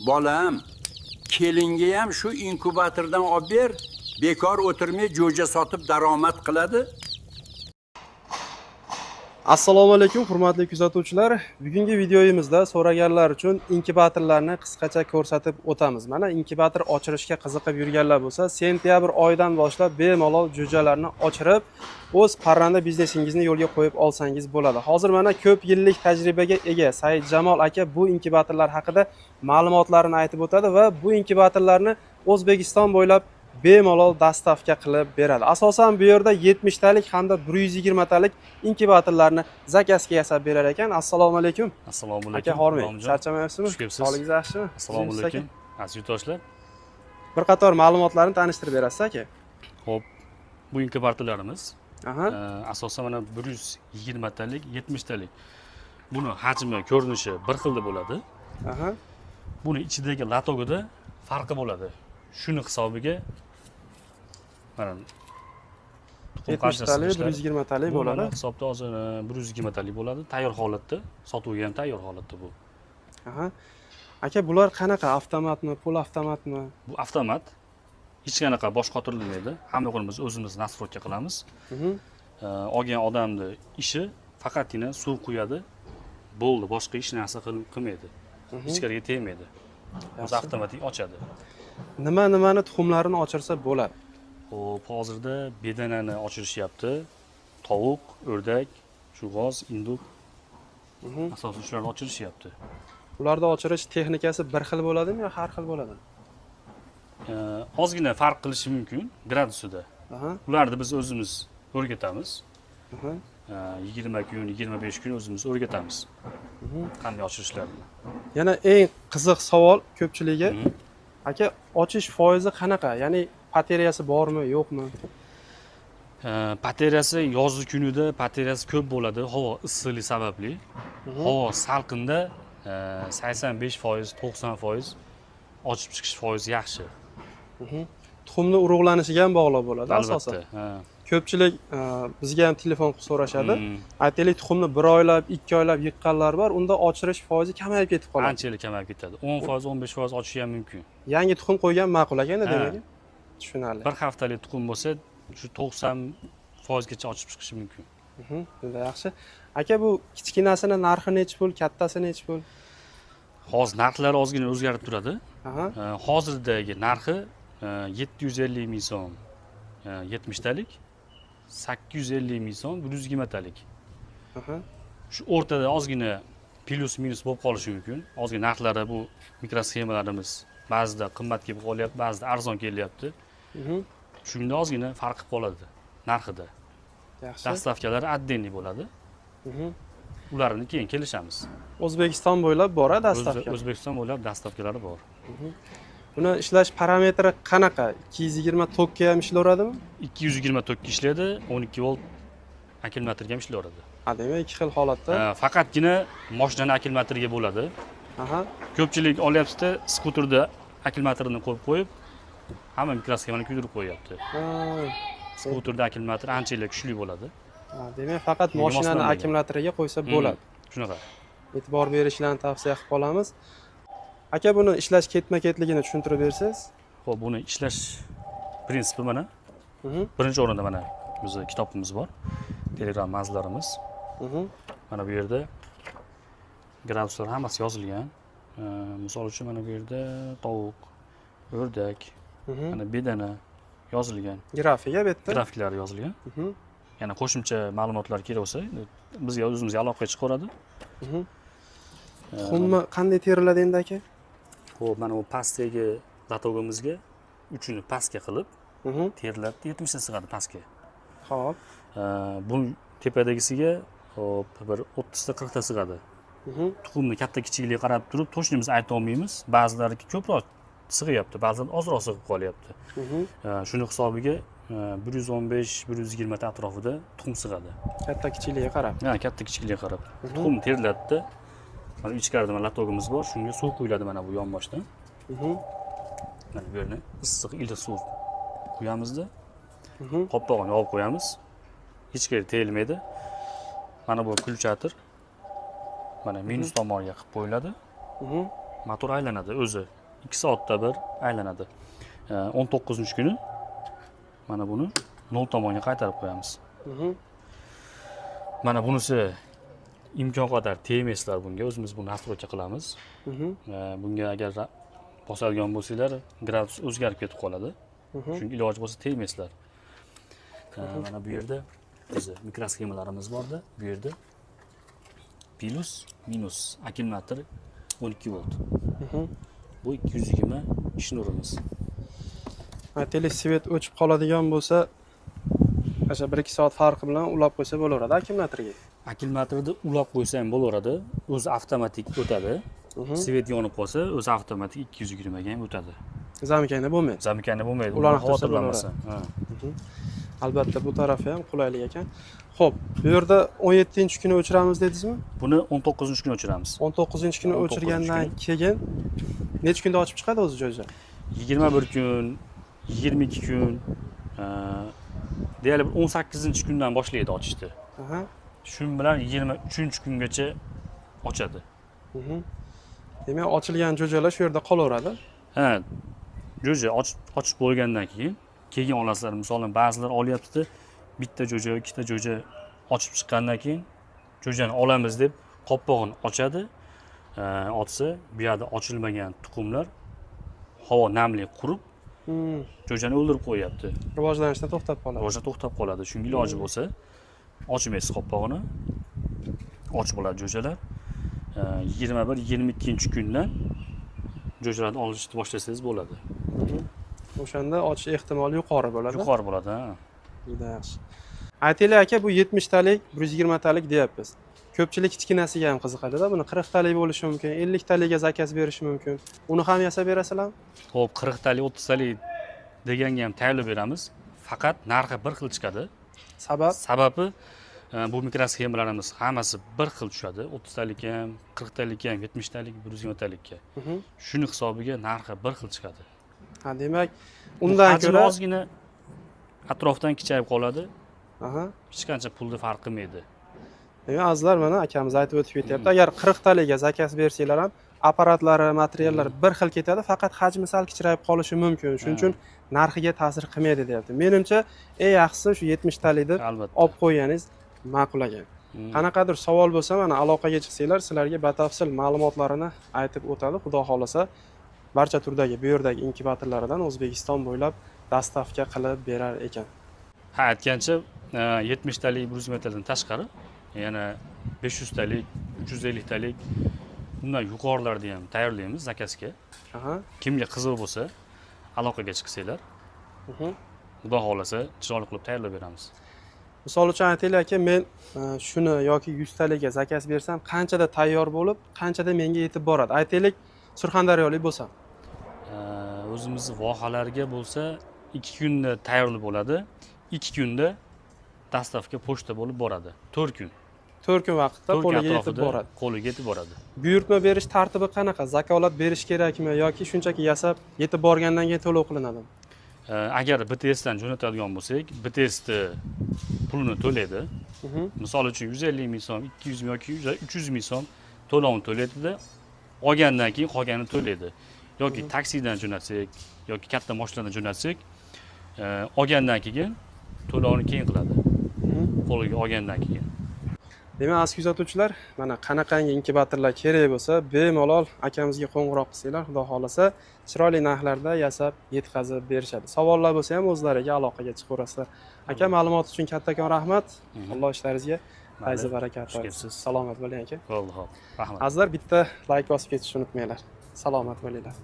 bolam, kelinga ham shu inkubatordan olib ber, bekor o'tirmay jo'ja sotib daromad qiladi. Assalomu alaykum hurmatli kuzatuvchilar. Bugungi videoyimizda so'raganlar uchun inkubatorlarni qisqacha ko'rsatib o'tamiz. Mana inkubator ochirishga qiziqib yurganlar bo'lsa, sentyabr oyidan boshlab bemalol jo'jalarni ochirib, o'z parranda biznesingizni yo'lga qo'yib olsangiz bo'ladi. Hozir mana ko'p yillik tajribaga ega Saidjamol aka bu inkubatorlar haqida ma'lumotlarni aytib o'tadi va bu inkubatorlarni O'zbekiston bo'ylab bemalol dastavka qilib beradi. Asosan bu yerda 70 talik hamda 120 talik inkubatorlarni zakazga yasab berar ekan. Assalomu alaykum. Assalomu alaykum. Aka hormang. Charchamayapsizmi? Sog'ligingiz yaxshimi? Assalomu alaykum. Aziz yurtdoshlar. Bir qator ma'lumotlarni tanishtirib berasiz aka. Xo'p, bu inkubatorlarimiz asosan mana 120 talik, 70 talik. Buni hajmi, ko'rinishi bir xilda bo'ladi. Buni ichidagi latogida farqi bo'ladi. Shuni hisobiga mana 70 talik, 120 talik bo'ladi. Hisobda hozir 120 talik bo'ladi. Tayyor holatda, sotuvga ham tayyor holatda bu. Aka, bular qanaqa? Avtomatmi, pul avtomatmi? Bu avtomat. Hech qanaqa bosh qotirilmaydi. Hamma yo'qimiz o'zimiz nastroyka qilamiz. Olgan odamni ishi faqatgina suv quyadi. Bo'ldi, boshqa hech narsa qilmaydi. Ichkariga tegmaydi. O'zi avtomatik ochadi. Nimani tuxumlarini ochirsa bo'ladi? Xo'p, hozirda bedanani ochirishyapti. Tovuq, o'rdak, chug'oz, induk. Asosan shularni ochirishyapti. Ularda ochirish texnikasi bir xil bo'ladimi yo har xil bo'ladimi? Ozgina farq qilishi mumkin gradusida. Ularni biz o'zimiz o'rgatamiz. 20 kun, 25 kun o'zimiz o'rgatamiz. Qanday ochirishlarini. Yana eng qiziq savol ko'pchilikga. Aka, ochish foizi qanaqa? Ya'ni batareyasi bormi, yo'qmi? Batareyasi yozgi kunida batareyasi ko'p bo'ladi, havo issiqligi sababli. Havo salqinda 85%, 90% ochib chiqish foizi yaxshi. Tuxumni urug'lanishiga ham bog'liq bo'ladi asosan. Ko'pchilik bizga ham telefon qilib so'rashadi. Aytaylik, tuxumni 1 oylab, 2 oylab yiqqanlar bor, unda ochirish foizi kamayib ketib qoladi. Anchalik kamayib ketadi. 10%, 15% ochishi ham mumkin. Yangi tuxum qo'ygan ma'qul ekan-da demak. Tushunarli. Bir haftalik tuxum bo'lsa, shu 90% gacha ochib chiqishi mumkin. Juda yaxshi. Aka, bu kichkinasini narxi nechi pul, kattasini nechi pul? Hozir narxlar ozgina o'zgarib turadi. Hozirdagi narxi 750 ming so'm 70 talik, 850 ming so'm 120 talik. Shu o'rtada ozgina plus minus bo'lib qolishi mumkin. Ozgina narxlari bu mikrosxemalarimiz ba'zida qimmat kelib qolyapti, ba'zida arzon kelyapti. Shunda ozgina farq qilib qoladi narxida. Yaxshi. Dastavkalar отдельный bo'ladi. Ularni keyin kelishamiz. O'zbekiston bo'ylab bor dastavka. O'zbekiston bo'ylab dastavkalari bor. Buni ishlash parametri qanaqa? 220 tokka ham ishlaveradimi? 220 tokka ishlaydi, 12 volt akkumulyatorga ham ishlayveradi. Demak, ikki xil holatda. Faqatgina mashinani akkumulyatoriga bo'ladi. Ko'pchilik olyapti, skuterda akkumulyatorni qo'yib, hamma mikrosxemani kuydirib qo'yapti. Skuterda akkumulyator anchalik kuchli bo'ladi. Demak, faqat mashinani akkumulyatoriga qo'ysa bo'ladi. Shunaqa. E'tibor berishlarini tavsiya qilib qolamiz. Aka, buni ishlash ketma-ketligini tushuntirib bersangiz? Xo'p, buni ishlash prinsipi mana. Birinchi o'rinda mana bizning kitobimiz bor. Telegram manzillarimiz. Mana bu yerda graduslar hammasi yozilgan. Misol uchun mana bu yerda tovuq, o'rdak, mana bedana yozilgan. Grafika bu yerda. Grafiklar yozilgan. Yana qo'shimcha ma'lumotlar kerak bo'lsa, bizga o'zimizga aloqaga chiqaveradi. Tuxumni qanday teriladi endi aka? Xo'p, mana bu pastdagi latogimizga uchini pastga qilib teriladi, 70 ta sig'adi pastga. Xo'p. Bu tepadagisiga xo'p, bir 30 ta 40 ta sig'adi. Tuxumni katta kichikligiga qarab turib, to'shni biz ayta olmaymiz. Ba'zilari ko'proq sig'yapti, ba'zilari ozroq sig'ib qolyapti. Shuni hisobiga 115-120 ta atrofida tuxum sig'adi. Katta kichikligiga qarab. Katta kichikligiga qarab. Tuxum teriladida mana ichkarida mana latogimiz bor, shunga suv quyiladi mana bu yonboshdan. Mana bu yerni issiq iliq suv quyamizda. Qopqog'ini yopib qo'yamiz. Hech qayerga tegilmaydi. Mana bu kulchatir. Mana minus tomoniga qilib qo'yiladi. motor aylanadi o'zi. 2 soatda bir aylanadi. 19-kuni mana buni 0 tomonga qaytarib qo'yamiz. Mana bunisi imkon qadar tegmaysizlar bunga. O'zimiz buni nastroyka qilamiz. Bunga agar bosadigan bo'lsanglar, gradus o'zgarib ketib qoladi. Chunki iloji bo'lsa tegmaysizlar. Mana bu yerda bizni mikrosxemalarimiz borda. Bu yerda plus minus akkumulyator 12 volt. Bu 220 ish nurimiz. Aytaylik, svet o'chib qoladigan bo'lsa, o'sha 1-2 soat farqi bilan ulab qo'ysa bo'laveradi akkumulyatorga. Akkumulyatorda ulab qo'ysa ham bo'laveradi. O'zi avtomatik o'tadi. Svet yonib qolsa, o'zi avtomatik 220 ga ham o'tadi. Zamikanda bo'lmaydi. Zamikanda bo'lmaydi. Ularni xotirlanmasa. Albatta bu tarafi ham qulaylik ekan. Xo'p, bu yerda 17-kuni o'chiramiz dedingizmi? Buni 19-kuni o'chiramiz. 19-kuni o'chirgandan keyin necha kunda ochib chiqadi o'zi jo'ja? 21 kun, 22 kun, deyarli 18-kundan boshlaydi ochishni. Shu bilan 23-kungacha ochadi. Demak, ochilgan jo'jalar shu yerda qolaveradi. Ha, jo'ja ochib bo'lgandan keyin olasizlar. Masalan, ba'zilar olyapti, bitta jo'ja, ikkita jo'ja ochib chiqqandan keyin jo'jani olamiz deb qopqog'ini ochadi. Ochsa, bu yerda ochilmagan tuxumlar havo namlik qurib, jo'jani o'ldirib qo'yapti. Rivojlanishdan to'xtab qoladi. Rivojdan to'xtab qoladi. Shunga iloji bo'lsa, ochmaysiz qopqog'ini. Ochib bo'ladi jo'jalar. 21-22-kundan jo'jalarni olishni boshlasangiz bo'ladi. O'shanda ochish ehtimoli yuqori bo'ladi. Yuqori bo'ladi, ha. Juda yaxshi. Aytaylik aka, bu 70 talik, 120 talik deyapmiz. Ko'pchilik kichkinasiga ham qiziqadi-da, buni 40 talik bo'lishi mumkin, 50 talikga zakaz berish mumkin. Uni ham yasab berasizlarmi? Xo'p, 40 talik, 30 talik deganga ham tayyorlab beramiz. Faqat narxi bir xil chiqadi. Sababi bu mikrosxemalarimiz hammasi bir xil tushadi. 30 talik ham, 40 talik ham, 70 talik, 120 talikka. Shuni hisobiga narxi bir xil chiqadi. Ha, demak, undan ko'ra ozgina atrofdan kichayib qoladi. Hech qancha pulni farq qilmaydi. Demak, azizlar, mana akamiz aytib o'tib ketyapti. Agar 40 talikga zakaz bersanglar ham apparatlari, materiallari bir xil ketadi, faqat hajmi sal kichrayib qolishi mumkin. Shuning uchun narxiga ta'sir qilmaydi deyapti. Menimcha, eng yaxshisi shu 70 talikni olib qo'yganingiz ma'qul ekan. Qanaqadir savol bo'lsa, mana aloqaga chiqsanglar, sizlarga batafsil ma'lumotlarini aytib o'tadi. Xudo xolasa, barcha turdagi bu yerdagi inkubatorlardan O'zbekiston bo'ylab dastavka qilib berar ekan. Ha, aytgancha 70 talik, 120 talikdan tashqari, yana 500 talik, 350 talik bundan yuqorilarni ham tayyorlaymiz zakazga. Kimga qiziq bo'lsa, aloqaga chiqsanglar. Xudo xolasa, chiroyli qilib tayyorlab beramiz. Misol uchun aytaylik aka, men shuni yoki 100 talikga zakaz bersam, qanchada tayyor bo'lib, qanchada menga yetib boradi? Aytaylik, Surxondaryolik bo'lsam. O'zimiz vohalarga bo'lsa 2 kunda tayyorlab bo'ladi. 2 kunda dastavka pochta bo'lib boradi. 4 kun. 4 kun vaqtda qo'liga yetib boradi. Qo'liga yetib boradi. Buyurtma berish tartibi qanaqa? Zakolat berish kerakmi yoki shunchaki yasab yetib borgandan keyin to'lov qilinadimi? Agar BTSdan jo'natadigan bo'lsak, BTSni pulini to'laydi. Misol uchun 150 ming so'm, 200 ming yoki 300 ming so'm to'lovini to'laydi-da, olgandan keyin qolganini to'laydi. Yoki taksidan jo'natsak, yoki katta mashinadan jo'natsak, olgandan keyin to'lovini keyin qiladi. Qo'liga olgandan keyin. Demak, aziz kuzatuvchilar, mana qanaqangi inkubatorlar kerak bo'lsa, bemalol akamizga qo'ng'iroq qilsanglar, xudo xolasa, chiroyli narxlarda yasab, yetkazib berishadi. Savollar bo'lsa ham o'zlariga aloqaga chiqaverasizlar. Aka, ma'lumot uchun kattakon rahmat. Alloh ishlaringizga fayz va barakat bersin. Salomat bo'ling aka. Bo'ldi, xo'p. Rahmat. Azizlar, bitta like bosib ketishni unutmanglar. Salomat bo'linglar.